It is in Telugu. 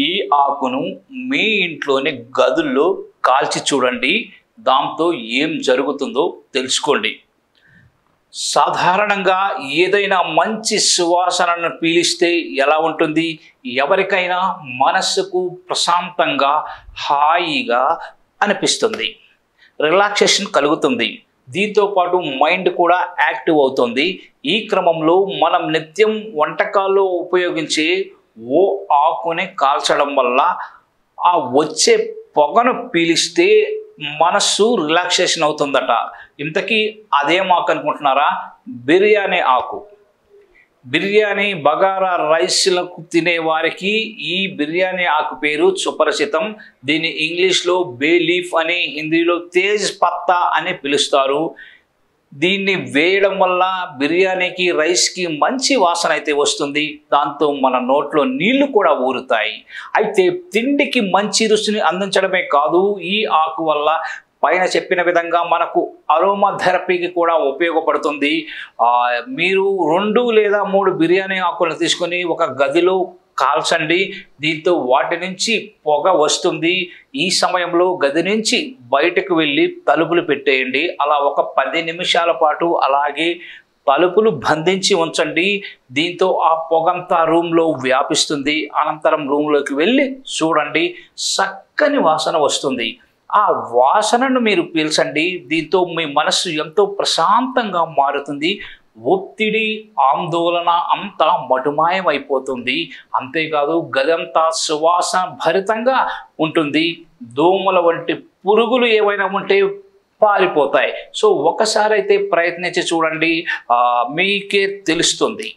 ఈ ఆకును మీ ఇంట్లోని గదుల్లో కాల్చి చూడండి. దాంతో ఏం జరుగుతుందో తెలుసుకోండి. సాధారణంగా ఏదైనా మంచి సువాసనను పీలిస్తే ఎలా ఉంటుంది? ఎవరికైనా మనసుకు ప్రశాంతంగా, హాయిగా అనిపిస్తుంది. రిలాక్సేషన్ కలుగుతుంది. దీంతో పాటు మైండ్ కూడా యాక్టివ్ అవుతుంది. ఈ క్రమంలో మనం నిత్యం వంటకాల్లో ఉపయోగించే ఓ ఆకుని కాల్చడం వల్ల ఆ వచ్చే పొగను పీలిస్తే మనస్సు రిలాక్సేషన్ అవుతుందట. ఇంతకీ అదేం ఆకు అనుకుంటున్నారా? బిర్యానీ ఆకు. బిర్యానీ, బగారా రైస్లకు తినే వారికి ఈ బిర్యానీ ఆకు పేరు సుపరిచితం. దీన్ని ఇంగ్లీష్లో బే లీఫ్ అని, హిందీలో తేజ్ పత్తా అని పిలుస్తారు. దీన్ని వేయడం వల్ల బిర్యానీకి, రైస్కి మంచి వాసన అయితే వస్తుంది. దాంతో మన నోట్లో నీళ్లు కూడా ఊరుతాయి. అయితే తిండికి మంచి రుచిని అందించడమే కాదు, ఈ ఆకు వల్ల పైన చెప్పిన విధంగా మనకు అరోమా థెరపీకి కూడా ఉపయోగపడుతుంది. మీరు 2 లేదా 3 బిర్యానీ ఆకులను తీసుకొని ఒక గదిలో కాల్చండి. దీంతో వాటి నుంచి పొగ వస్తుంది. ఈ సమయంలో గది నుంచి బయటకు వెళ్ళి తలుపులు పెట్టేయండి. అలా ఒక 10 నిమిషాల పాటు అలాగే తలుపులు బంధించి ఉంచండి. దీంతో ఆ పొగంతా రూమ్లో వ్యాపిస్తుంది. అనంతరం రూమ్లోకి వెళ్ళి చూడండి, చక్కని వాసన వస్తుంది. ఆ వాసనను మీరు పీల్చండి. దీంతో మీ మనస్సు ఎంతో ప్రశాంతంగా మారుతుంది. ఒత్తిడి, ఆందోళన అంతా మటుమాయమైపోతుంది. అంతేకాదు గదంతా సువాసన భరితంగా ఉంటుంది. దోమల వంటి పురుగులు ఏవైనా ఉంటే పారిపోతాయి. సో ఒకసారి అయితే ప్రయత్నించి చూడండి, మీకే తెలుస్తుంది.